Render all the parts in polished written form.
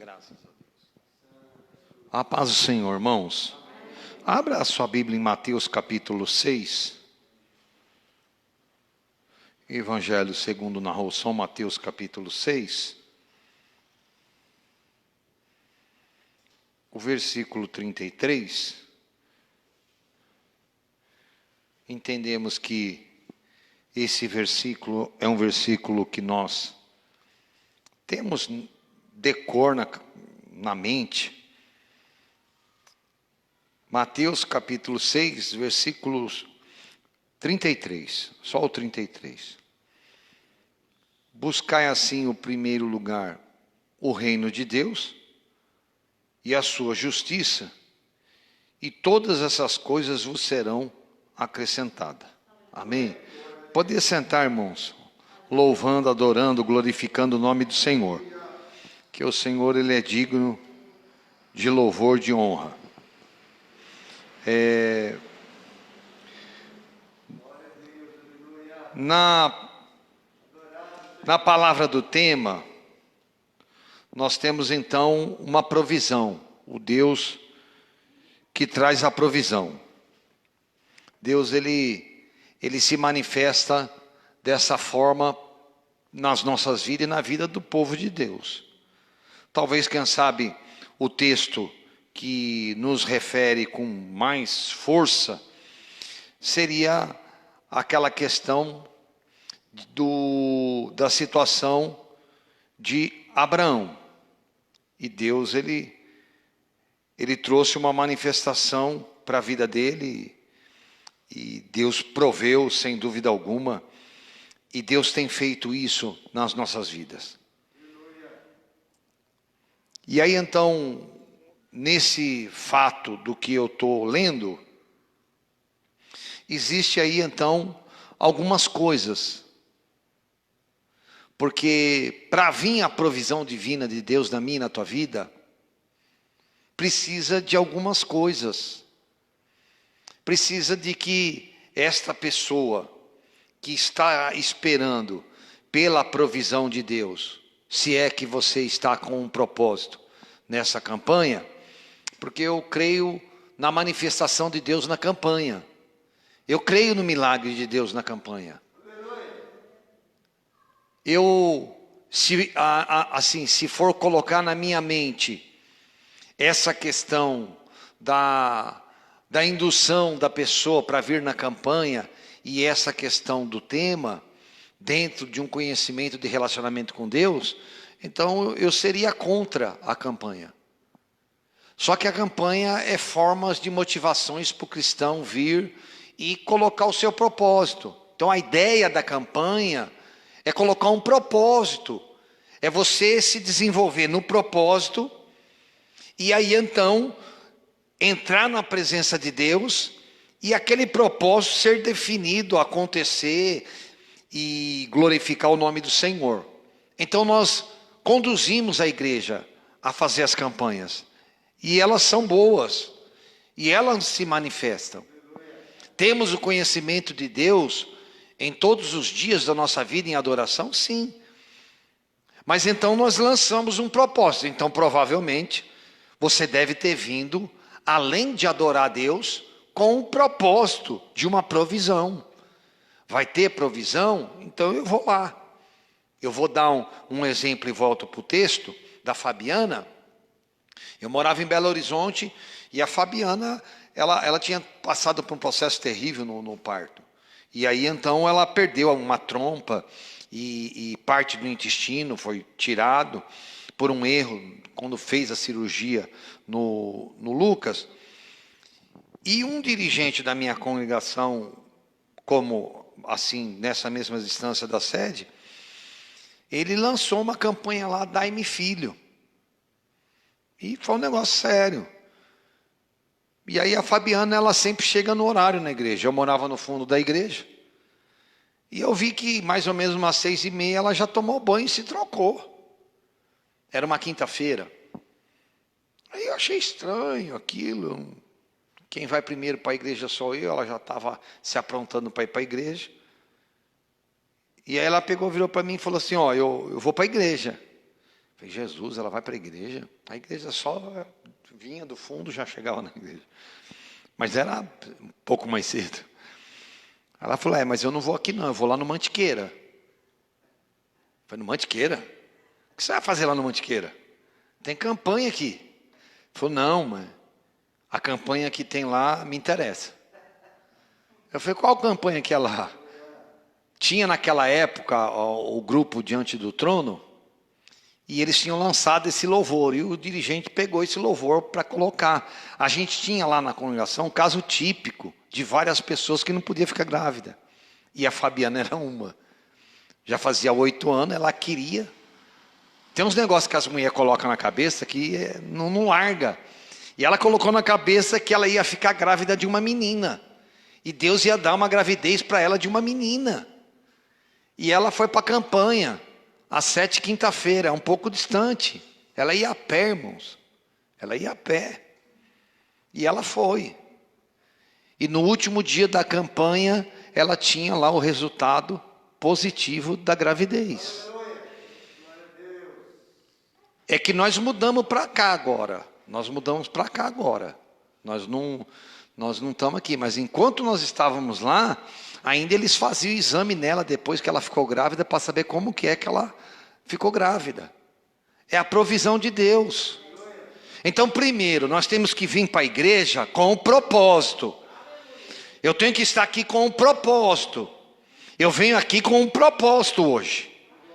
Graças a Deus. A paz do Senhor, irmãos. Abra a sua Bíblia em Mateus capítulo 6. Evangelho segundo narrou São Mateus capítulo 6. O versículo 33. Entendemos que esse versículo é um versículo que nós temos decor na mente. Mateus capítulo 6, versículos 33, só o 33. Buscai assim o primeiro lugar, o reino de Deus e a sua justiça, e todas essas coisas vos serão acrescentadas. Amém? Pode sentar, irmãos, louvando, adorando, glorificando o nome do Senhor. Que o Senhor, Ele é digno de louvor, de honra. Na palavra do tema, nós temos então uma provisão. O Deus que traz a provisão. Deus, Ele se manifesta dessa forma nas nossas vidas e na vida do povo de Deus. Talvez, quem sabe, o texto que nos refere com mais força seria aquela questão da situação de Abraão. E Deus, ele trouxe uma manifestação para a vida dele, e Deus proveu, sem dúvida alguma, e Deus tem feito isso nas nossas vidas. E aí então, nesse fato do que eu estou lendo, existe aí então algumas coisas. Porque para vir a provisão divina de Deus na minha e na tua vida, precisa de algumas coisas. Precisa de que esta pessoa que está esperando pela provisão de Deus, se é que você está com um propósito nessa campanha, porque eu creio na manifestação de Deus na campanha. Eu creio no milagre de Deus na campanha. Se for colocar na minha mente essa questão da indução da pessoa para vir na campanha e essa questão do tema, dentro de um conhecimento de relacionamento com Deus, então eu seria contra a campanha. Só que a campanha é formas de motivações para o cristão vir e colocar o seu propósito. Então a ideia da campanha é colocar um propósito, é você se desenvolver no propósito, e aí então entrar na presença de Deus, e aquele propósito ser definido, acontecer, e glorificar o nome do Senhor. Então nós conduzimos a igreja a fazer as campanhas, e elas são boas, e elas se manifestam. Temos o conhecimento de Deus em todos os dias da nossa vida em adoração? Sim. Mas então nós lançamos um propósito. Então provavelmente você deve ter vindo, além de adorar a Deus, com o propósito de uma provisão. Vai ter provisão? Então eu vou lá. Eu vou dar um exemplo e volto para o texto da Fabiana. Eu morava em Belo Horizonte e a Fabiana, ela tinha passado por um processo terrível no parto. E aí então ela perdeu uma trompa e parte do intestino foi tirado por um erro quando fez a cirurgia no Lucas. E um dirigente da minha congregação, como assim, nessa mesma distância da sede, ele lançou uma campanha lá, Dai-me Filho. E foi um negócio sério. E aí a Fabiana, ela sempre chega no horário na igreja. Eu morava no fundo da igreja. E eu vi que mais ou menos umas 6:30 ela já tomou banho e se trocou. Era uma quinta-feira. Aí eu achei estranho aquilo. Quem vai primeiro para a igreja sou eu. Ela já estava se aprontando para ir para a igreja. E aí ela pegou, virou para mim e falou assim, ó, eu vou para a igreja. Falei, Jesus, ela vai para a igreja? A igreja só vinha do fundo, já chegava na igreja. Mas era um pouco mais cedo. Ela falou, mas eu não vou aqui não, eu vou lá no Mantiqueira. Falei, no Mantiqueira? O que você vai fazer lá no Mantiqueira? Tem campanha aqui. Falou, não, mas a campanha que tem lá me interessa. Eu falei, qual campanha que é lá? Tinha naquela época o grupo Diante do Trono, e eles tinham lançado esse louvor, e o dirigente pegou esse louvor para colocar. A gente tinha lá na congregação um caso típico de várias pessoas que não podiam ficar grávida. E a Fabiana era uma. Já fazia 8 anos, ela queria. Tem uns negócios que as mulheres colocam na cabeça que não larga. E ela colocou na cabeça que ela ia ficar grávida de uma menina. E Deus ia dar uma gravidez para ela de uma menina. E ela foi para a campanha, às 7, quinta-feira, um pouco distante. Ela ia a pé, irmãos. Ela ia a pé. E ela foi. E no último dia da campanha, ela tinha lá o resultado positivo da gravidez. É que nós mudamos para cá agora. Nós mudamos para cá agora. Nós não estamos aqui. Mas enquanto nós estávamos lá, ainda eles faziam o exame nela depois que ela ficou grávida para saber como que ela ficou grávida. É a provisão de Deus. Então, primeiro, nós temos que vir para a igreja com um propósito. Eu tenho que estar aqui com um propósito. Eu venho aqui com um propósito hoje,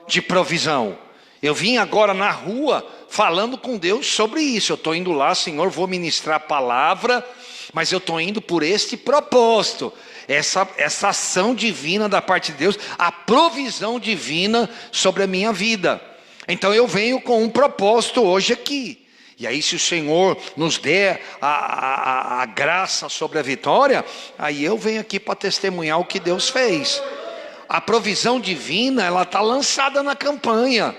de provisão. Eu vim agora na rua falando com Deus sobre isso. Eu estou indo lá, Senhor, vou ministrar a palavra, mas eu estou indo por este propósito. Essa ação divina da parte de Deus, a provisão divina sobre a minha vida. Então eu venho com um propósito hoje aqui. E aí se o Senhor nos der a graça sobre a vitória, aí eu venho aqui para testemunhar o que Deus fez. A provisão divina, ela está lançada na campanha.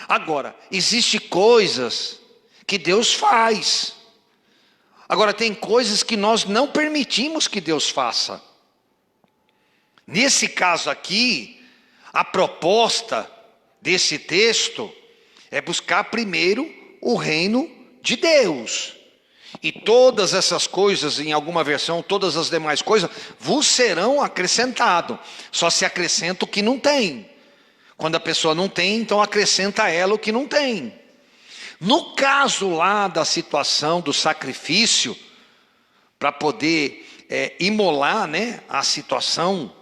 Agora, existem coisas que Deus faz. Agora, tem coisas que nós não permitimos que Deus faça. Nesse caso aqui, a proposta desse texto é buscar primeiro o reino de Deus. E todas essas coisas, em alguma versão, todas as demais coisas, vos serão acrescentado. Só se acrescenta o que não tem. Quando a pessoa não tem, então acrescenta a ela o que não tem. No caso lá da situação do sacrifício, para poder imolar, né, a situação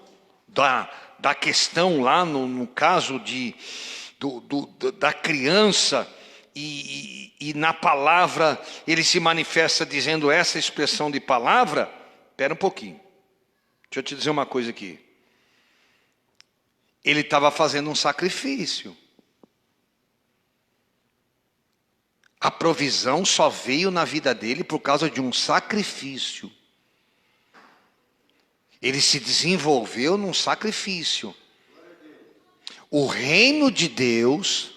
da questão lá no caso da criança, e na palavra ele se manifesta dizendo essa expressão de palavra. Espera um pouquinho, deixa eu te dizer uma coisa aqui. Ele estava fazendo um sacrifício. A provisão só veio na vida dele por causa de um sacrifício. Ele se desenvolveu num sacrifício. O reino de Deus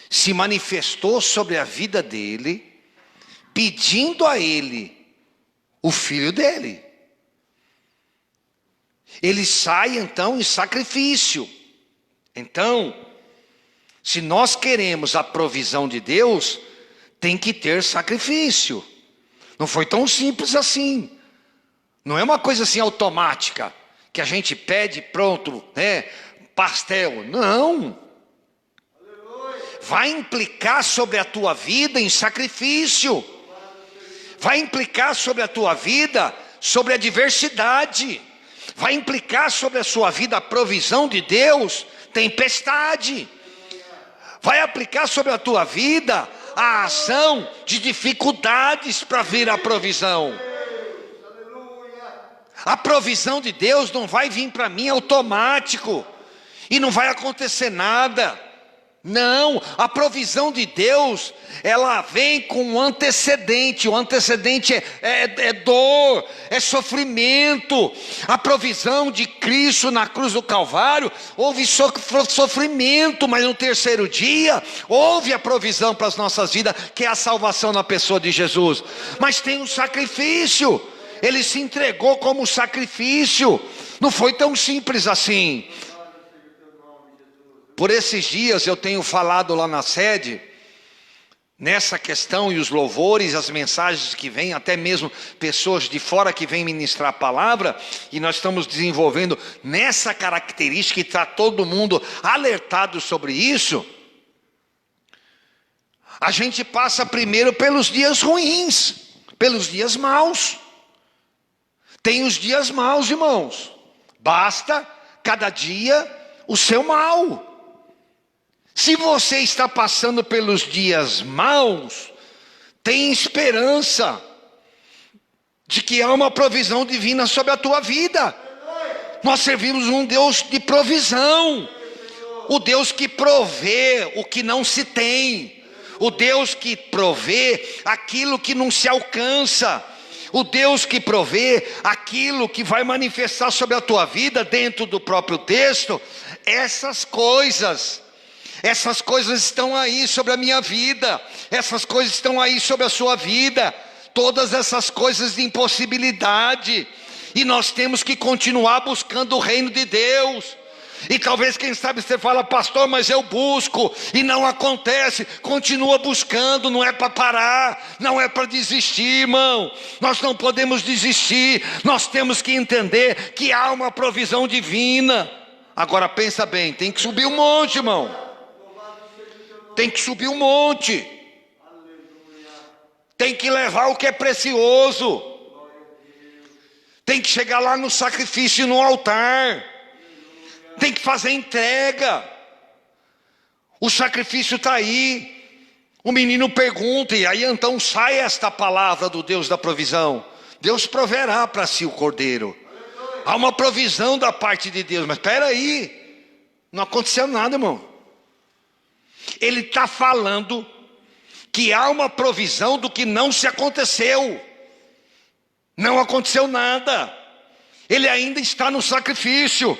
se manifestou sobre a vida dele, pedindo a ele o filho dele. Ele sai então em sacrifício. Então, se nós queremos a provisão de Deus, tem que ter sacrifício. Não foi tão simples assim. Não é uma coisa assim automática, que a gente pede pronto, né, pastel. Não. Vai implicar sobre a tua vida em sacrifício. Vai implicar sobre a tua vida sobre a adversidade. Vai implicar sobre a sua vida a provisão de Deus, tempestade. Vai aplicar sobre a tua vida a ação de dificuldades para vir a provisão. A provisão de Deus não vai vir para mim automático e não vai acontecer nada. Não, a provisão de Deus, ela vem com um antecedente. O antecedente é dor, é sofrimento. A provisão de Cristo na cruz do Calvário, houve sofrimento, mas no terceiro dia houve a provisão para as nossas vidas, que é a salvação na pessoa de Jesus. Mas tem um sacrifício. Ele se entregou como sacrifício. Não foi tão simples assim. Por esses dias eu tenho falado lá na sede, nessa questão, e os louvores, as mensagens que vêm, até mesmo pessoas de fora que vêm ministrar a palavra, e nós estamos desenvolvendo nessa característica, e está todo mundo alertado sobre isso. A gente passa primeiro pelos dias ruins, pelos dias maus. Tem os dias maus, irmãos. Basta cada dia o seu mal. Se você está passando pelos dias maus, tem esperança de que há uma provisão divina sobre a tua vida. Nós servimos um Deus de provisão, o Deus que provê o que não se tem, o Deus que provê aquilo que não se alcança, o Deus que provê aquilo que vai manifestar sobre a tua vida dentro do próprio texto. Essas coisas estão aí sobre a minha vida, essas coisas estão aí sobre a sua vida, todas essas coisas de impossibilidade, e nós temos que continuar buscando o reino de Deus. E talvez, quem sabe, você fala: pastor, mas eu busco e não acontece. Continua buscando, não é para parar, não é para desistir, irmão. Nós não podemos desistir, nós temos que entender que há uma provisão divina. Agora pensa bem, tem que subir um monte, irmão. Tem que subir um monte. Tem que levar o que é precioso. Tem que chegar lá no sacrifício, no altar. Tem que fazer entrega. O sacrifício está aí. O menino pergunta, e aí então sai esta palavra do Deus da provisão: Deus proverá para si o cordeiro. Há uma provisão da parte de Deus. Mas espera aí, não aconteceu nada, irmão. Ele está falando que há uma provisão do que não se aconteceu. Não aconteceu nada. Ele ainda está no sacrifício.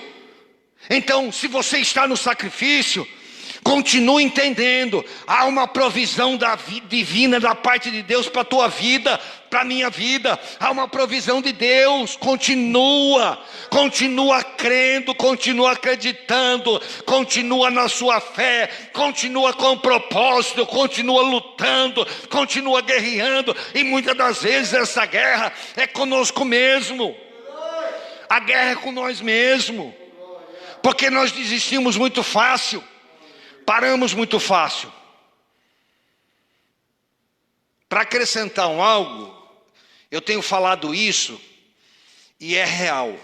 Então, se você está no sacrifício, continue entendendo: há uma provisão divina da parte de Deus para a tua vida, para a minha vida. Há uma provisão de Deus. Continua crendo, continua acreditando, continua na sua fé, continua com propósito, continua lutando, continua guerreando. E muitas das vezes essa guerra é conosco mesmo. A guerra é com nós mesmos, porque nós desistimos muito fácil, paramos muito fácil. Para acrescentar algo, eu tenho falado isso e é real.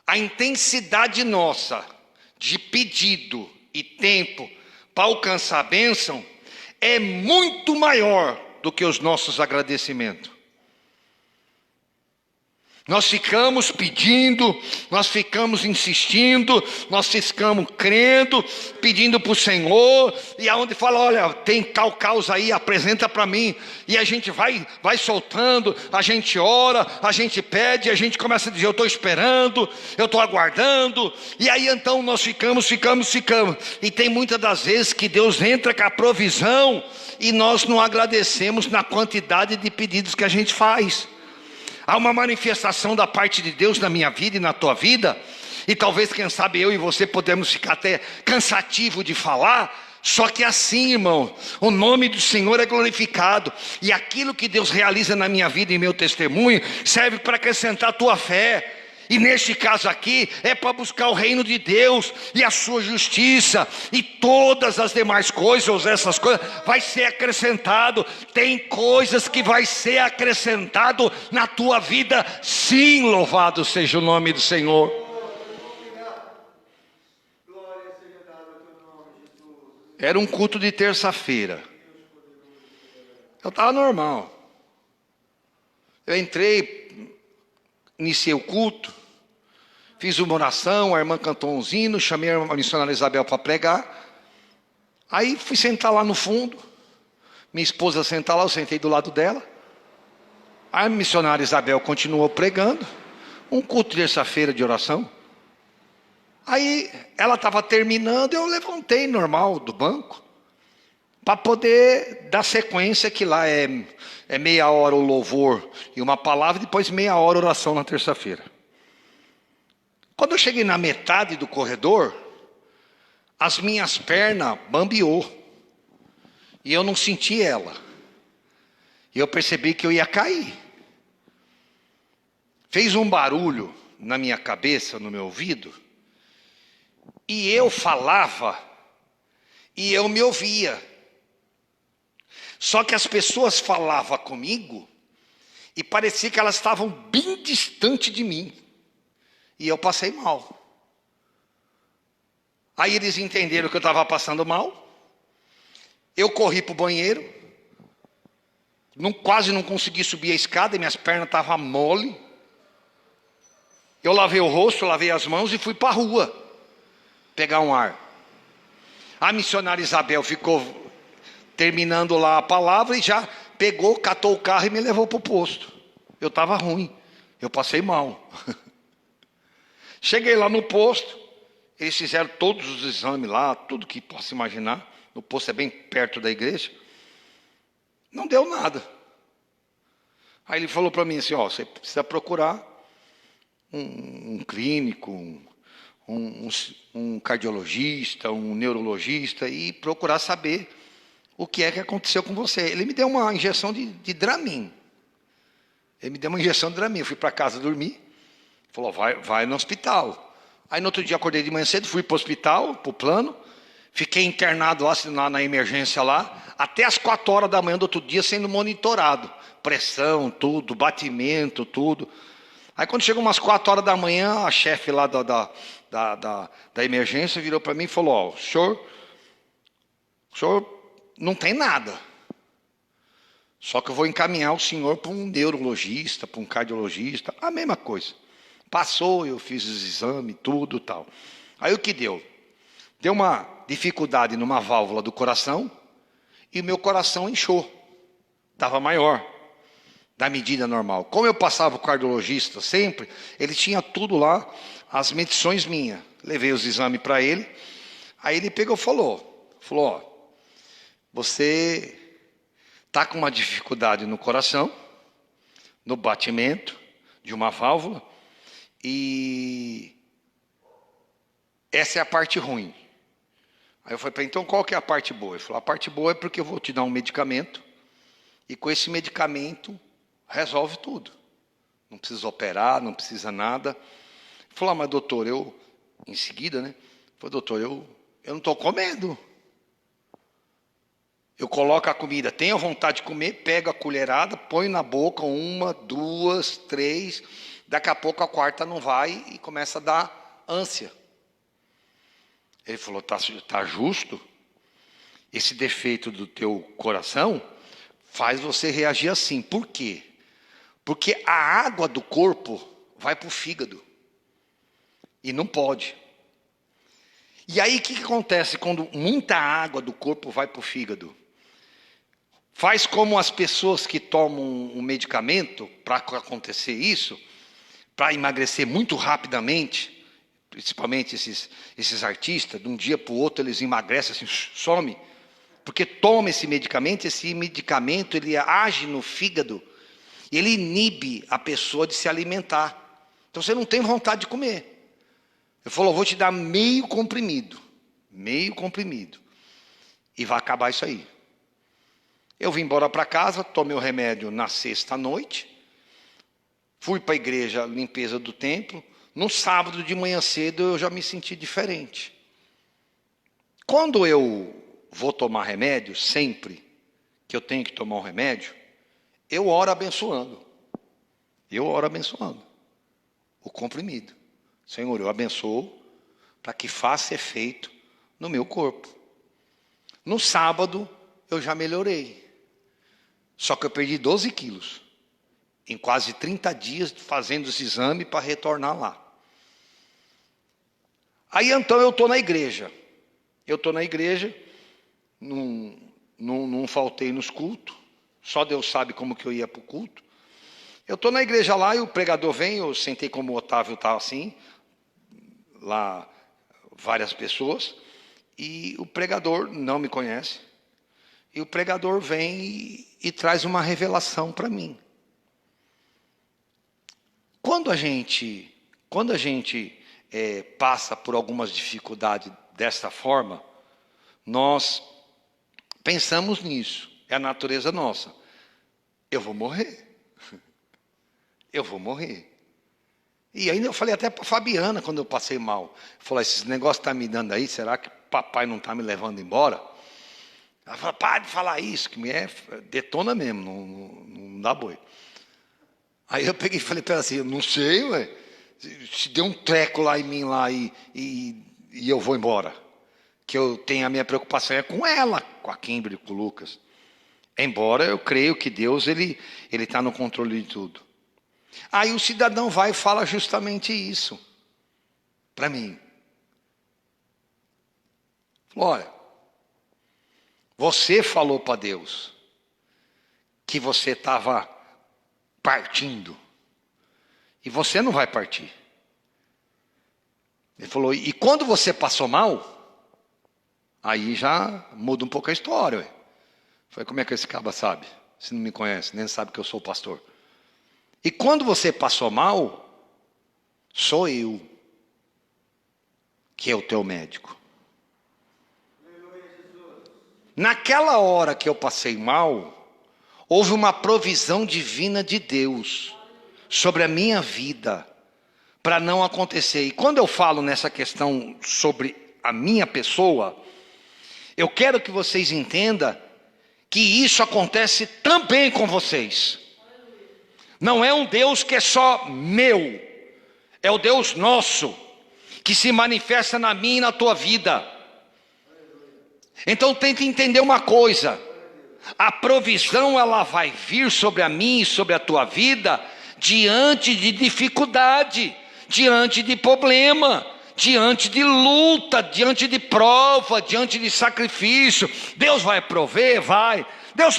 A intensidade nossa de pedido e tempo para alcançar a bênção é muito maior do que os nossos agradecimentos. Nós ficamos pedindo, nós ficamos insistindo, nós ficamos crendo, pedindo para o Senhor, e aonde fala: olha, tem tal causa aí, apresenta para mim, e a gente vai soltando, a gente ora, a gente pede, a gente começa a dizer: eu estou esperando, eu estou aguardando, e aí então nós ficamos, e tem muitas das vezes que Deus entra com a provisão, e nós não agradecemos na quantidade de pedidos que a gente faz. Há uma manifestação da parte de Deus na minha vida e na tua vida, e talvez, quem sabe, eu e você podemos ficar até cansativo de falar, só que assim, irmão, o nome do Senhor é glorificado, e aquilo que Deus realiza na minha vida e meu testemunho, serve para acrescentar a tua fé. E neste caso aqui, é para buscar o reino de Deus e a sua justiça, e todas as demais coisas, essas coisas, vai ser acrescentado. Tem coisas que vai ser acrescentado na tua vida, sim, louvado seja o nome do Senhor. Era um culto de terça-feira. Eu estava normal. Eu entrei, iniciei o culto, fiz uma oração, a irmã cantou um hino, chamei a missionária Isabel para pregar. Aí fui sentar lá no fundo, minha esposa sentar lá, eu sentei do lado dela. A missionária Isabel continuou pregando, um culto de terça-feira de oração. Aí ela estava terminando, eu levantei normal do banco, para poder dar sequência, que lá é meia hora o louvor e uma palavra, depois meia hora oração na terça-feira. Quando eu cheguei na metade do corredor, as minhas pernas bambeou. E eu não senti ela. E eu percebi que eu ia cair. Fez um barulho na minha cabeça, no meu ouvido. E eu falava. E eu me ouvia. Só que as pessoas falavam comigo. E parecia que elas estavam bem distante de mim. E eu passei mal. Aí eles entenderam que eu estava passando mal. Eu corri para o banheiro. Quase não consegui subir a escada. E minhas pernas estavam mole. Eu lavei o rosto, lavei as mãos e fui para a rua. Pegar um ar. A missionária Isabel ficou terminando lá a palavra e já pegou, catou o carro e me levou para o posto. Eu estava ruim. Eu passei mal. Cheguei lá no posto. Eles fizeram todos os exames lá, tudo que possa imaginar. No posto é bem perto da igreja. Não deu nada. Aí ele falou para mim assim, ó, você precisa procurar um clínico, um cardiologista, um neurologista e procurar saber o que é que aconteceu com você. Ele me deu uma injeção de Dramin. Ele me deu uma injeção de Dramin. Eu fui para casa dormir. Falou, vai no hospital. Aí no outro dia acordei de manhã cedo, fui para o hospital, para o plano. Fiquei internado lá na emergência lá, até as 4 horas da manhã do outro dia sendo monitorado. Pressão, tudo, batimento, tudo. Aí quando chegou umas 4 horas da manhã, a chefe lá da emergência virou para mim e falou, ó, o senhor não tem nada. Só que eu vou encaminhar o senhor para um neurologista, para um cardiologista, a mesma coisa. Passou, eu fiz os exames, tudo tal. Aí o que deu? Deu uma dificuldade numa válvula do coração e o meu coração inchou. Estava maior da medida normal. Como eu passava o cardiologista sempre, ele tinha tudo lá, as medições minhas. Levei os exames para ele. Aí ele pegou e falou, ó, você está com uma dificuldade no coração, no batimento de uma válvula, e essa é a parte ruim. Aí eu falei, então qual que é a parte boa? Ele falou, a parte boa é porque eu vou te dar um medicamento, e com esse medicamento resolve tudo. Não precisa operar, não precisa nada. Ele falou, mas doutor, em seguida, né? Eu falei, doutor, eu não estou comendo. Eu coloco a comida, tenho vontade de comer, pego a colherada, ponho na boca, 1, 2, 3, daqui a pouco a 4ª não vai e começa a dar ânsia. Ele falou, tá justo? Esse defeito do teu coração faz você reagir assim. Por quê? Porque a água do corpo vai para o fígado. E não pode. E aí o que acontece quando muita água do corpo vai para o fígado? Faz como as pessoas que tomam um medicamento para acontecer isso, para emagrecer muito rapidamente, principalmente esses artistas, de um dia para o outro eles emagrecem assim, some, porque toma esse medicamento ele age no fígado, e ele inibe a pessoa de se alimentar. Então você não tem vontade de comer. Ele falou, vou te dar meio comprimido, e vai acabar isso aí. Eu vim embora para casa, tomei o remédio na sexta noite, fui para a igreja, limpeza do templo. No sábado de manhã cedo eu já me senti diferente. Quando eu vou tomar remédio, sempre que eu tenho que tomar um remédio, eu oro abençoando. O comprimido. Senhor, eu abençoo para que faça efeito no meu corpo. No sábado eu já melhorei. Só que eu perdi 12 quilos. Em quase 30 dias fazendo esse exame para retornar lá. Aí então eu estou na igreja. Não faltei nos cultos. Só Deus sabe como que eu ia para o culto. Eu estou na igreja lá e o pregador vem, eu sentei como o Otávio está assim, lá várias pessoas, e o pregador não me conhece. E o pregador vem e traz uma revelação para mim. Quando a gente passa por algumas dificuldades desta forma, nós pensamos nisso. É a natureza nossa. Eu vou morrer. Eu vou morrer. E ainda eu falei até para Fabiana quando eu passei mal. Eu falei, esses negócios estão me dando aí, será que papai não está me levando embora? Ela falou, para de falar isso, que me detona mesmo, não dá boi. Aí eu peguei e falei para ela assim, eu não sei, ué. Se deu um treco lá em mim lá e eu vou embora. Que eu tenho a minha preocupação é com ela, com a Kimberly, com o Lucas. Embora eu creio que Deus ele está no controle de tudo. Aí o cidadão vai e fala justamente isso para mim. Falou, olha, você falou para Deus que você estava partindo. E você não vai partir. Ele falou, e quando você passou mal, aí já muda um pouco a história. Ué. Falei, como é que esse caba sabe? Se não me conhece, nem sabe que eu sou pastor. E quando você passou mal, sou eu que é o teu médico. Naquela hora que eu passei mal, houve uma provisão divina de Deus sobre a minha vida, para não acontecer. E quando eu falo nessa questão sobre a minha pessoa, eu quero que vocês entendam que isso acontece também com vocês. Não é um Deus que é só meu, é o Deus nosso, que se manifesta na minha e na tua vida. Então tente entender uma coisa, a provisão ela vai vir sobre a minha e sobre a tua vida, diante de dificuldade, diante de problema, diante de luta, diante de prova, diante de sacrifício. Deus vai prover? Vai. Deus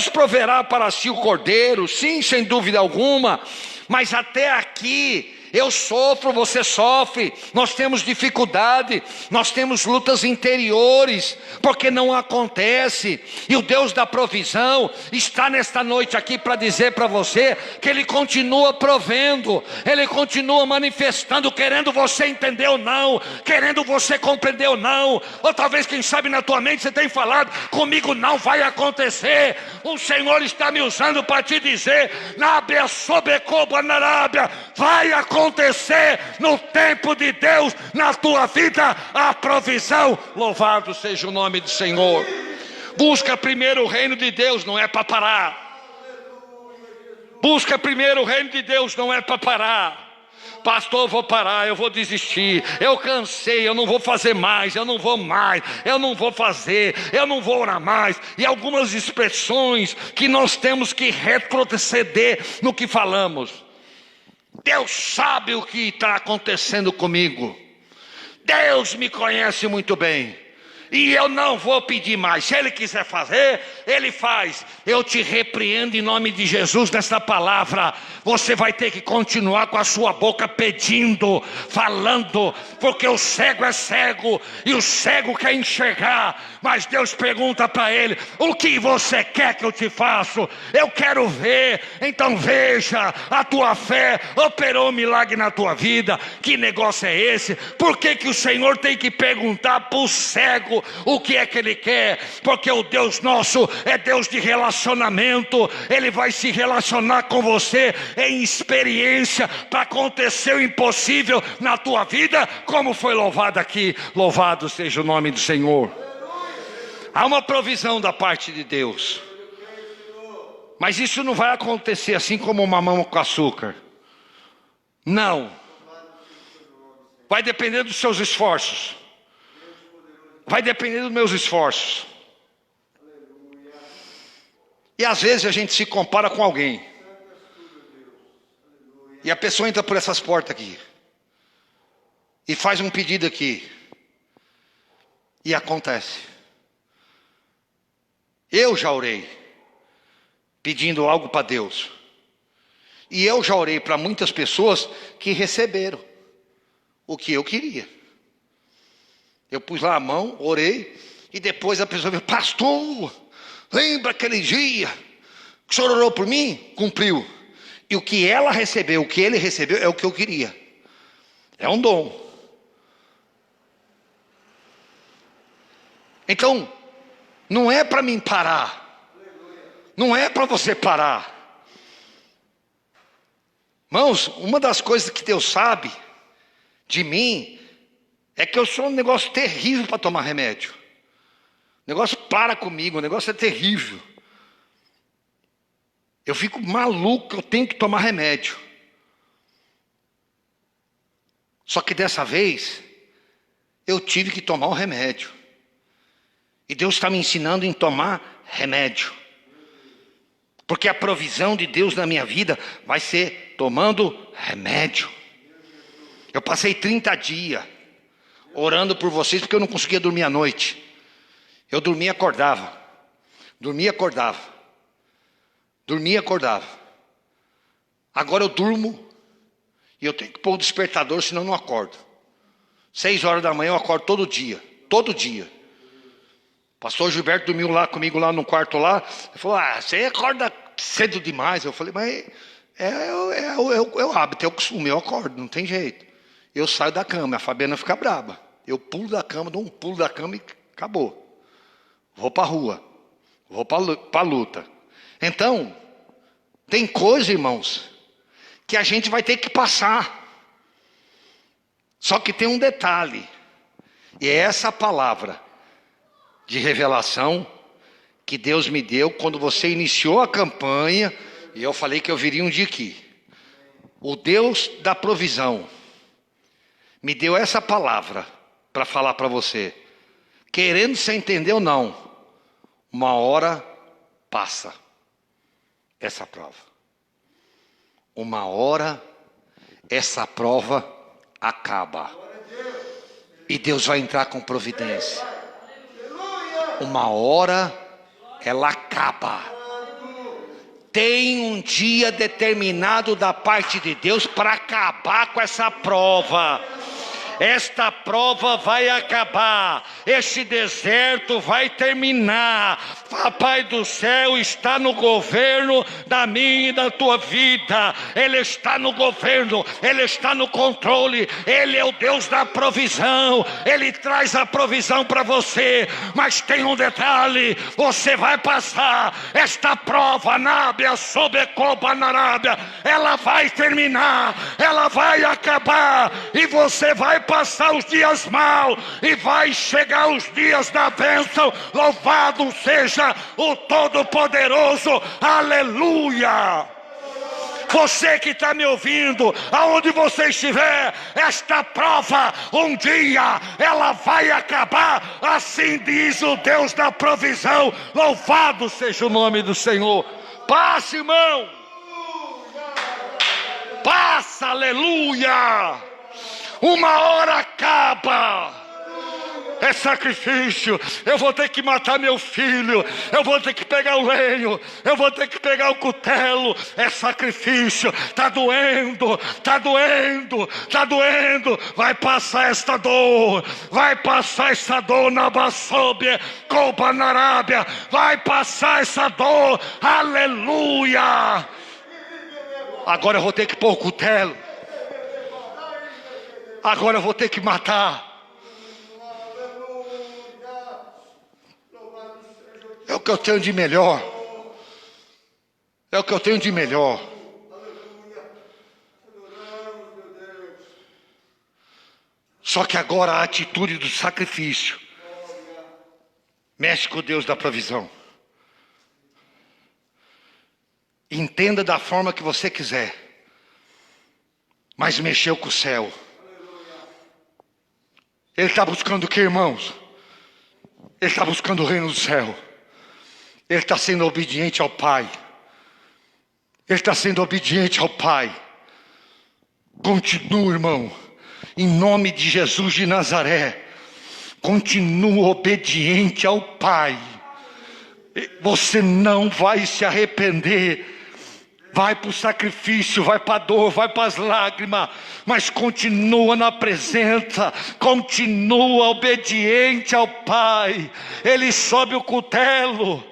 proverá para si o cordeiro, sim, sem dúvida alguma, mas até aqui eu sofro, você sofre, nós temos dificuldade, nós temos lutas interiores, porque não acontece, e o Deus da provisão está nesta noite aqui para dizer para você, que Ele continua provendo, Ele continua manifestando, querendo você entender ou não, querendo você compreender ou não, ou talvez quem sabe na tua mente você tem falado, comigo não vai acontecer, o Senhor está me usando para te dizer, Nábia, Sobecoba, Narábia, vai acontecer no tempo de Deus, na tua vida, a provisão, louvado seja o nome do Senhor. Busca primeiro o reino de Deus, não é para parar. Busca primeiro o reino de Deus, não é para parar. Pastor, eu vou parar, eu vou desistir, eu cansei, eu não vou fazer mais, eu não vou mais, eu não vou fazer, eu não vou orar mais. E algumas expressões que nós temos que retroceder no que falamos. Deus sabe o que está acontecendo comigo. Deus me conhece muito bem. E eu não vou pedir mais. Se Ele quiser fazer, Ele faz. Eu te repreendo em nome de Jesus nesta palavra. Você vai ter que continuar com a sua boca pedindo, falando, porque o cego é cego e o cego quer enxergar. Mas Deus pergunta para ele: o que você quer que eu te faça? Eu quero ver. Então veja, a tua fé operou um milagre na tua vida. Que negócio é esse? Por que o Senhor tem que perguntar para o cego o que é que ele quer? Porque o Deus nosso é Deus de relacionamento. Ele vai se relacionar com você em experiência para acontecer o impossível na tua vida, como foi louvado aqui. Louvado seja o nome do Senhor. Há uma provisão da parte de Deus, mas isso não vai acontecer assim como mamão com açúcar. Não. Vai depender dos seus esforços. Vai depender dos meus esforços. E às vezes a gente se compara com alguém. E a pessoa entra por essas portas aqui. E faz um pedido aqui. E acontece. Eu já orei. Pedindo algo para Deus. E eu já orei para muitas pessoas que receberam o que eu queria. Eu pus lá a mão, orei, e depois a pessoa falou: pastor, lembra aquele dia que o senhor orou por mim? Cumpriu. E o que ela recebeu, o que ele recebeu, é o que eu queria. É um dom. Então, não é para mim parar. Não é para você parar. Irmãos, uma das coisas que Deus sabe de mim é que eu sou um negócio terrível para tomar remédio. O negócio para comigo, o negócio é terrível. Eu fico maluco, eu tenho que tomar remédio. Só que dessa vez, eu tive que tomar o remédio. E Deus está me ensinando em tomar remédio. Porque a provisão de Deus na minha vida vai ser tomando remédio. Eu passei 30 dias orando por vocês porque eu não conseguia dormir à noite. Eu dormia e acordava. Dormia e acordava. Dormia e acordava. Agora eu durmo e eu tenho que pôr o despertador, senão eu não acordo. 6 horas da manhã eu acordo todo dia. Todo dia. Pastor Gilberto dormiu lá comigo, lá no quarto lá. Ele falou, você acorda cedo demais. Eu falei, mas é o hábito, é o costume, eu acordo, não tem jeito. Eu saio da cama, a Fabiana fica braba. Eu pulo da cama, dou um pulo da cama e acabou. Vou para a rua. Vou para a luta. Então, tem coisa, irmãos, que a gente vai ter que passar. Só que tem um detalhe. E é essa palavra de revelação que Deus me deu quando você iniciou a campanha. E eu falei que eu viria um dia aqui. O Deus da provisão me deu essa palavra para falar para você. Querendo você entender ou não, uma hora passa essa prova. Uma hora essa prova acaba. E Deus vai entrar com providência. Uma hora ela acaba. Tem um dia determinado da parte de Deus para acabar com essa prova. Esta prova vai acabar, este deserto vai terminar. Papai do céu está no governo da minha e da tua vida. Ele está no governo, Ele está no controle. Ele é o Deus da provisão. Ele traz a provisão para você. Mas tem um detalhe: você vai passar esta prova, Nábia, Sobecoba, Narábia. Ela vai terminar, ela vai acabar, e você vai passar os dias mal, e vai chegar os dias da bênção. Louvado seja o Todo-Poderoso, aleluia. Você que está me ouvindo, aonde você estiver, esta prova um dia ela vai acabar, assim diz o Deus da provisão. Louvado seja o nome do Senhor. Passa, irmão, passa, aleluia. Uma hora acaba. É sacrifício. Eu vou ter que matar meu filho. Eu vou ter que pegar o lenho. Eu vou ter que pegar o cutelo. É sacrifício. Está doendo. Está doendo. Está doendo. Vai passar esta dor. Vai passar essa dor na Bassóbia, Coba, na Arábia. Vai passar essa dor. Aleluia. Agora eu vou ter que pôr o cutelo. Agora eu vou ter que matar. É o que eu tenho de melhor. É o que eu tenho de melhor. Só que agora a atitude do sacrifício mexe com o Deus da provisão. Entenda da forma que você quiser, mas mexeu com o céu. Ele está buscando o que, irmãos? Ele está buscando o reino do céu. Ele está sendo obediente ao Pai. Ele está sendo obediente ao Pai. Continua, irmão, em nome de Jesus de Nazaré. Continua obediente ao Pai. Você não vai se arrepender. Vai para o sacrifício, vai para a dor, vai para as lágrimas, mas continua na presença, continua obediente ao Pai. Ele sobe o cutelo,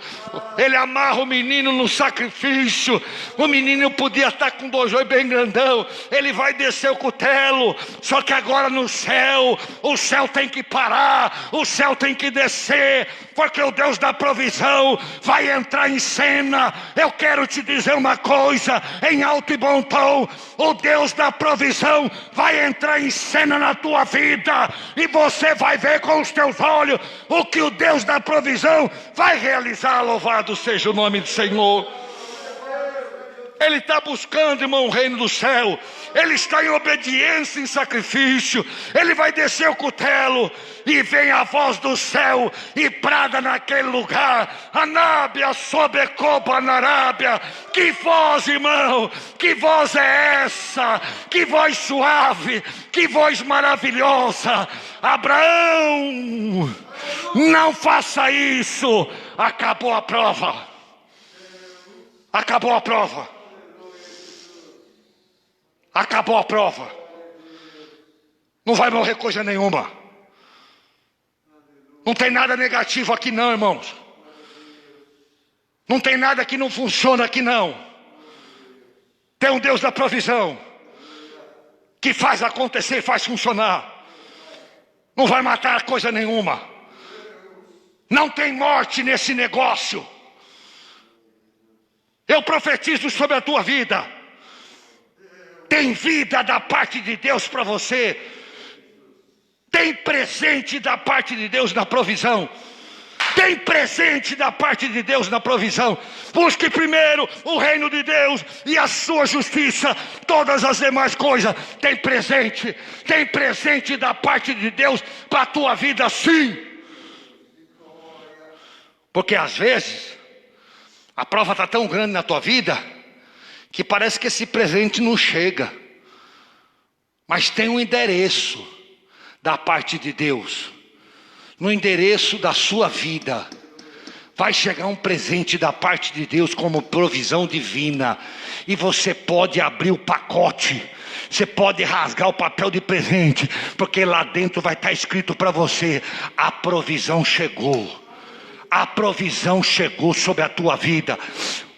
Ele amarra o menino no sacrifício. O menino podia estar com 2 joelhos bem grandão. Ele vai descer o cutelo. Só que agora no céu, o céu tem que parar, o céu tem que descer, porque o Deus da provisão vai entrar em cena. Eu quero te dizer uma coisa em alto e bom tom: o Deus da provisão vai entrar em cena na tua vida, e você vai ver com os teus olhos o que o Deus da provisão vai realizar. Louvado seja o nome do Senhor. Ele está buscando, irmão, o reino do céu. Ele está em obediência, em sacrifício. Ele vai descer o cutelo, e vem a voz do céu e brada naquele lugar: Anábia, sobecoba, narábia. Que voz, irmão, que voz é essa? Que voz suave, que voz maravilhosa. Abraão, não faça isso. Acabou a prova. Acabou a prova. Acabou a prova. Não vai morrer coisa nenhuma. Não tem nada negativo aqui não, irmãos. Não tem nada que não funciona aqui não. Tem um Deus da provisão que faz acontecer e faz funcionar. Não vai matar coisa nenhuma. Não tem morte nesse negócio. Eu profetizo sobre a tua vida. Tem vida da parte de Deus para você. Tem presente da parte de Deus na provisão. Tem presente da parte de Deus na provisão. Busque primeiro o reino de Deus e a sua justiça. Todas as demais coisas. Tem presente da parte de Deus para a tua vida, sim. Porque às vezes a prova está tão grande na tua vida que parece que esse presente não chega. Mas tem um endereço da parte de Deus. No endereço da sua vida vai chegar um presente da parte de Deus como provisão divina. E você pode abrir o pacote. Você pode rasgar o papel de presente, porque lá dentro vai estar escrito para você: a provisão chegou. A provisão chegou sobre a tua vida.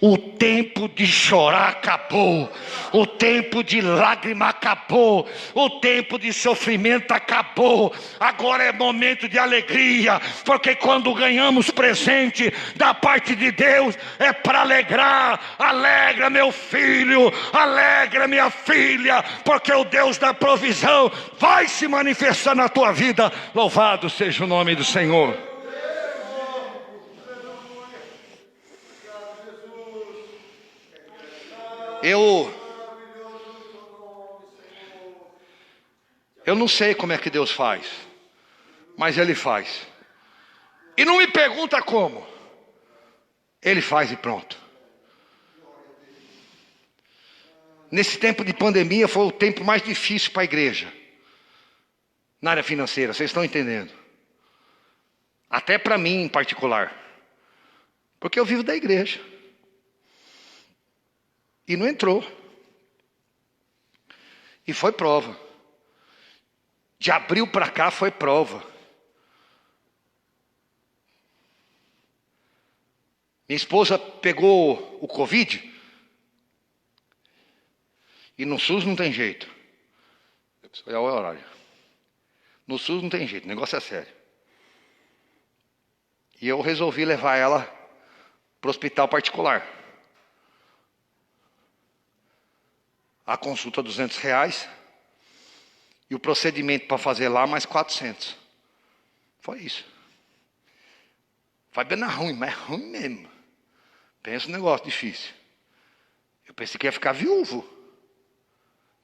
O tempo de chorar acabou. O tempo de lágrima acabou. O tempo de sofrimento acabou. Agora é momento de alegria, porque quando ganhamos presente da parte de Deus é para alegrar. Alegra, meu filho, alegra, minha filha, porque o Deus da provisão vai se manifestar na tua vida. Louvado seja o nome do Senhor. Eu não sei como é que Deus faz, mas Ele faz. E não me pergunta como. Ele faz e pronto. Nesse tempo de pandemia foi o tempo mais difícil para a igreja. Na área financeira, vocês estão entendendo? Até para mim em particular. Porque eu vivo da igreja. E não entrou. E foi prova. De abril para cá foi prova. Minha esposa pegou o Covid. E no SUS não tem jeito. É o horário. No SUS não tem jeito, o negócio é sério. E eu resolvi levar ela para o hospital particular. A consulta R$200 e o procedimento para fazer lá mais 400. Foi isso. Fabiana ruim, mas ruim mesmo. Pensa um negócio difícil. Eu pensei que ia ficar viúvo.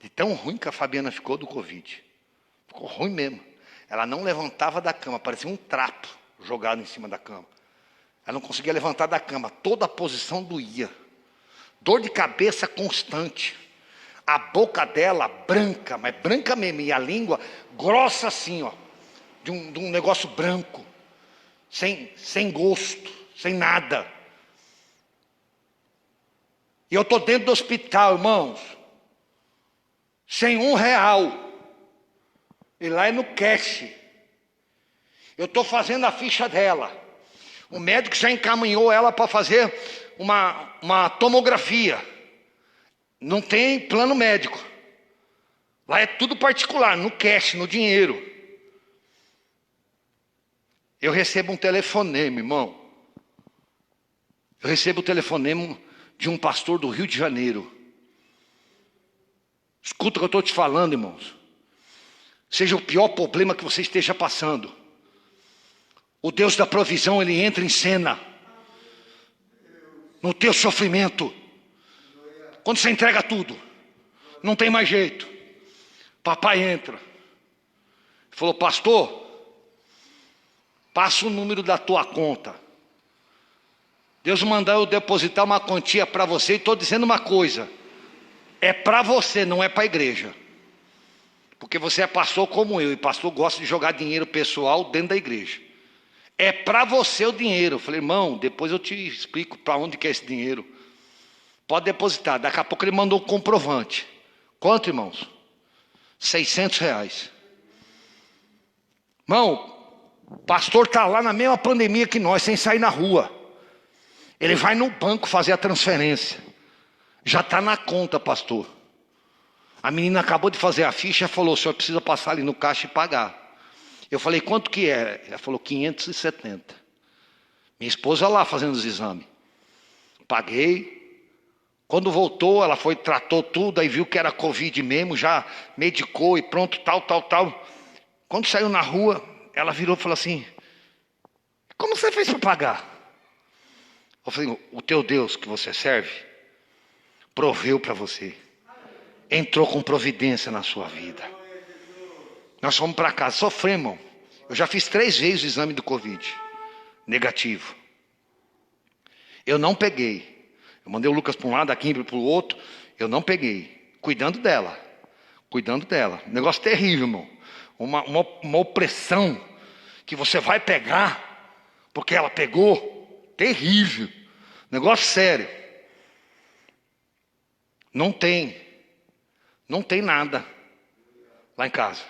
De tão ruim que a Fabiana ficou do Covid. Ficou ruim mesmo. Ela não levantava da cama, parecia um trapo jogado em cima da cama. Ela não conseguia levantar da cama, toda a posição doía. Dor de cabeça constante. A boca dela branca, mas branca mesmo, e a língua grossa assim, ó, de um negócio branco, sem gosto, sem nada. E eu estou dentro do hospital, irmãos, sem R$1. E lá é no cash. Eu estou fazendo a ficha dela. O médico já encaminhou ela para fazer uma tomografia. Não tem plano médico. Lá é tudo particular, no cash, no dinheiro. Eu recebo um telefonema, irmão. Eu recebo o telefonema de um pastor do Rio de Janeiro. Escuta o que eu estou te falando, irmãos. Seja o pior problema que você esteja passando, o Deus da provisão, Ele entra em cena no teu sofrimento. Quando você entrega tudo, não tem mais jeito, papai entra. Falou: pastor, passa o número da tua conta. Deus mandou eu depositar uma quantia para você, e estou dizendo uma coisa: é para você, não é para a igreja. Porque você é pastor como eu, e pastor gosta de jogar dinheiro pessoal dentro da igreja. É para você o dinheiro. Eu falei: irmão, depois eu te explico para onde que é esse dinheiro. Pode depositar. Daqui a pouco ele mandou o comprovante. Quanto, irmãos? R$600. Irmão, o pastor está lá na mesma pandemia que nós, sem sair na rua. Ele vai no banco fazer a transferência. Já está na conta, pastor. A menina acabou de fazer a ficha e falou: o senhor precisa passar ali no caixa e pagar. Eu falei: quanto que é? Ela falou: 570. Minha esposa lá fazendo os exames. Paguei. Quando voltou, ela foi, tratou tudo, aí viu que era Covid mesmo, já medicou e pronto, tal. Quando saiu na rua, ela virou e falou assim: como você fez para pagar? Eu falei: o teu Deus que você serve proveu para você. Entrou com providência na sua vida. Nós fomos para casa, sofremos. Eu já fiz 3 vezes o exame do Covid. Negativo. Eu não peguei. Eu mandei o Lucas para um lado, a Kimberly para o outro. Eu não peguei. Cuidando dela. Negócio terrível, irmão. Uma opressão que você vai pegar porque ela pegou. Terrível. Negócio sério. Não tem nada lá em casa.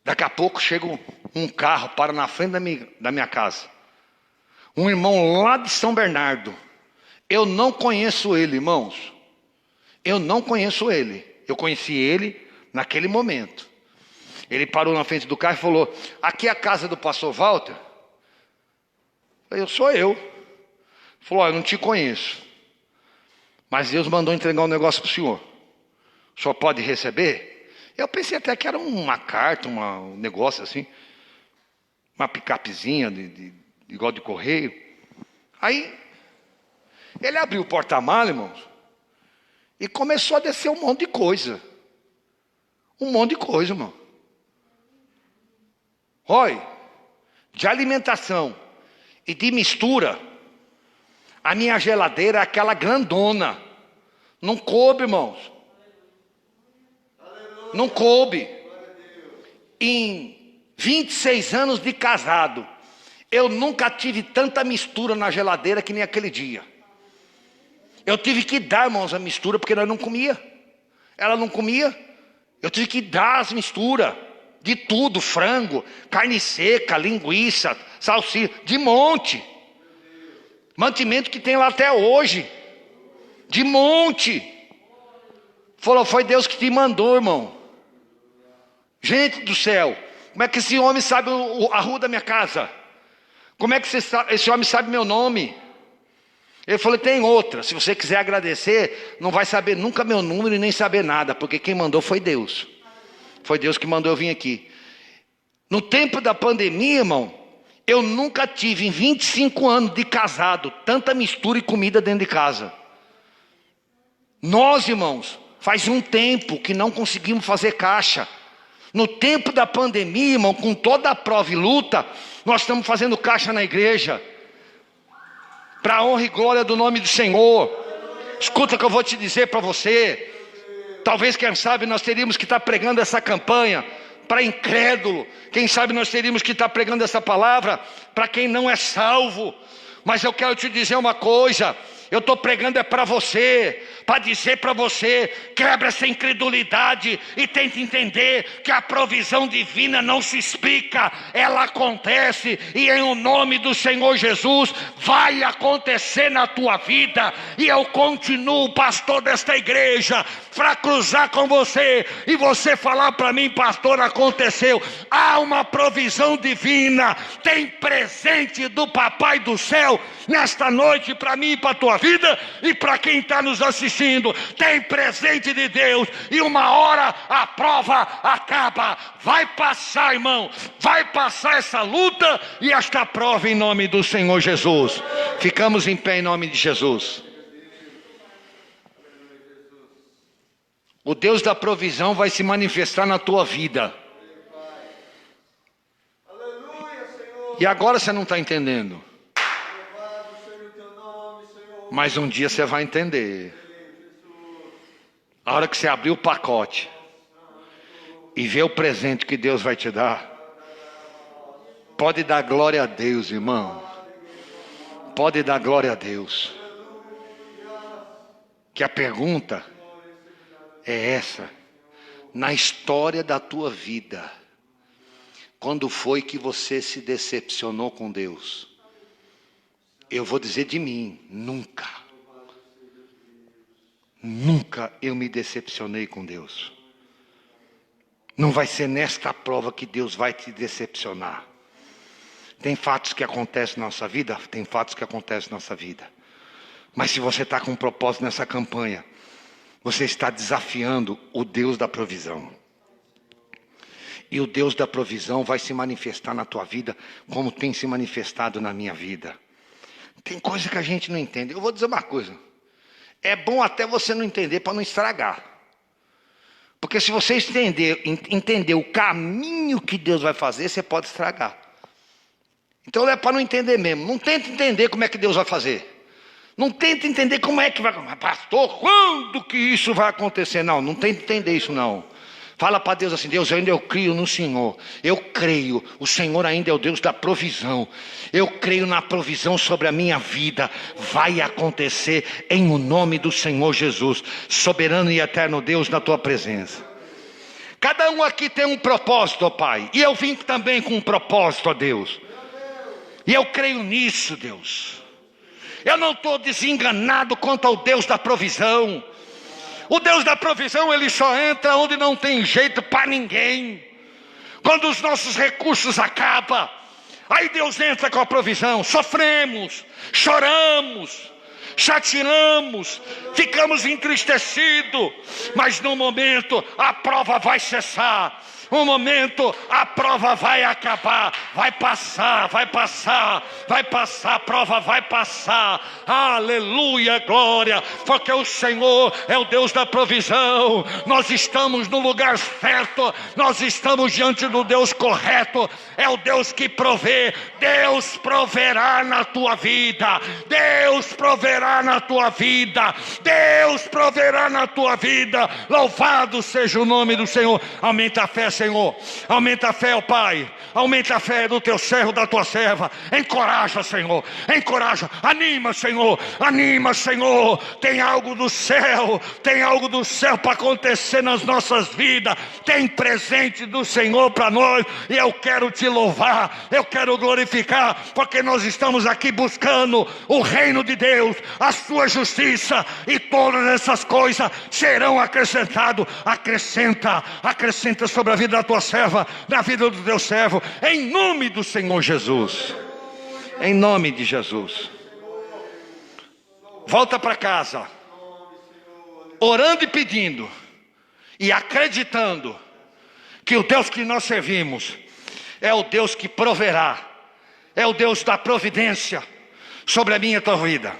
Daqui a pouco chega um carro, para na frente da minha casa. Um irmão lá de São Bernardo. Eu não conheço ele, irmãos. Eu não conheço ele. Eu conheci ele naquele momento. Ele parou na frente do carro e falou: aqui é a casa do pastor Walter? Eu: sou eu. Ele falou: eu não te conheço, mas Deus mandou entregar um negócio para o senhor. O senhor pode receber? Eu pensei até que era uma carta, um negócio assim. Uma picapezinha, igual de correio. Aí, ele abriu o porta-malas, irmãos, e começou a descer um monte de coisa. Irmão. Olha, de alimentação e de mistura, a minha geladeira é aquela grandona. Não coube, irmãos. Não coube. Em 26 anos de casado, eu nunca tive tanta mistura na geladeira que nem aquele dia. Eu tive que dar, irmãos, a mistura, porque nós não comia. Ela não comia. Eu tive que dar as misturas de tudo: frango, carne seca, linguiça, salsicha, de monte. Mantimento que tem lá até hoje. De monte. Falou: foi Deus que te mandou, irmão. Gente do céu, como é que esse homem sabe a rua da minha casa? Como é que esse homem sabe meu nome? Ele falou: tem outra, se você quiser agradecer, não vai saber nunca meu número e nem saber nada, porque quem mandou foi Deus. Foi Deus que mandou eu vir aqui. No tempo da pandemia, irmão, eu nunca tive, em 25 anos de casado, tanta mistura e comida dentro de casa. Nós, irmãos, faz um tempo que não conseguimos fazer caixa. No tempo da pandemia, irmão, com toda a prova e luta, nós estamos fazendo caixa na igreja, para a honra e glória do nome do Senhor. Escuta o que eu vou te dizer para você. Talvez, quem sabe, nós teríamos que estar pregando essa campanha para incrédulo. Quem sabe nós teríamos que estar pregando essa palavra para quem não é salvo. Mas eu quero te dizer uma coisa: Eu estou pregando é para você, para dizer para você, quebra essa incredulidade e tente entender que a provisão divina não se explica, ela acontece, e em o nome do Senhor Jesus vai acontecer na tua vida. E eu continuo pastor desta igreja para cruzar com você e você falar para mim: pastor, aconteceu. Há uma provisão divina, tem presente do Papai do céu nesta noite para mim e para a tua vida e para quem está nos assistindo. Tem presente de Deus, e uma hora a prova acaba. Vai passar, irmão, vai passar essa luta e esta prova em nome do Senhor Jesus. Ficamos em pé em nome de Jesus. O Deus da provisão vai se manifestar na tua vida. E agora você não está entendendo. Mas um dia você vai entender. A hora que você abrir o pacote e ver o presente que Deus vai te dar, pode dar glória a Deus, irmão. Pode dar glória a Deus. Que a pergunta é essa: na história da tua vida, quando foi que você se decepcionou com Deus? Eu vou dizer de mim: nunca. Nunca eu me decepcionei com Deus. Não vai ser nesta prova que Deus vai te decepcionar. Tem fatos que acontecem na nossa vida? Tem fatos que acontecem na nossa vida. Mas se você está com um propósito nessa campanha, você está desafiando o Deus da provisão. E o Deus da provisão vai se manifestar na tua vida como tem se manifestado na minha vida. Tem coisa que a gente não entende. Eu vou dizer uma coisa. É bom até você não entender para não estragar. Porque se você entender o caminho que Deus vai fazer, você pode estragar. Então é para não entender mesmo. Não tenta entender como é que Deus vai fazer. Não tenta entender como é que vai... Pastor, quando que isso vai acontecer? Não tenta entender isso não. Fala para Deus assim: Deus, eu creio no Senhor. Eu creio, o Senhor ainda é o Deus da provisão. Eu creio na provisão sobre a minha vida. Vai acontecer em o nome do Senhor Jesus. Soberano e eterno Deus, na tua presença. Cada um aqui tem um propósito, ó Pai. E eu vim também com um propósito, ó Deus. E eu creio nisso, Deus. Eu não estou desenganado quanto ao Deus da provisão. O Deus da provisão, ele só entra onde não tem jeito para ninguém. Quando os nossos recursos acabam, aí Deus entra com a provisão. Sofremos, choramos, chateamos, ficamos entristecidos, mas no momento a prova vai cessar. Um momento a prova vai acabar, vai passar, a prova vai passar. Aleluia, glória, porque o Senhor é o Deus da provisão. Nós estamos no lugar certo, nós estamos diante do Deus correto. É o Deus que provê. Deus proverá na tua vida. Deus proverá na tua vida. Deus proverá na tua vida. Louvado seja o nome do Senhor. Aumenta a fé, Senhor. Aumenta a fé, ó Pai. Aumenta a fé do teu servo, da tua serva. Encoraja, Senhor. Encoraja. Anima, Senhor. Anima, Senhor. Tem algo do céu. Tem algo do céu para acontecer nas nossas vidas. Tem presente do Senhor para nós. E eu quero te louvar. Eu quero glorificar. Porque nós estamos aqui buscando o reino de Deus, a sua justiça. E todas essas coisas serão acrescentadas. Acrescenta sobre a vida da tua serva, na vida do teu servo, em nome do Senhor Jesus. Em nome de Jesus. Volta para casa, orando e pedindo, e acreditando que o Deus que nós servimos é o Deus que proverá, é o Deus da providência sobre a minha e a tua vida.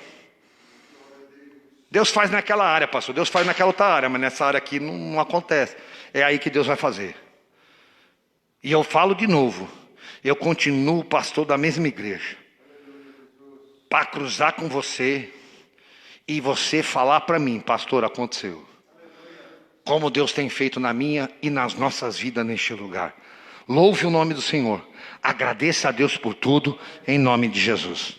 Deus faz naquela área, pastor, Deus faz naquela outra área, mas nessa área aqui não acontece. É aí que Deus vai fazer. E eu falo de novo, eu continuo pastor da mesma igreja, para cruzar com você e você falar para mim: pastor, aconteceu. Como Deus tem feito na minha e nas nossas vidas neste lugar. Louve o nome do Senhor. Agradeça a Deus por tudo, em nome de Jesus.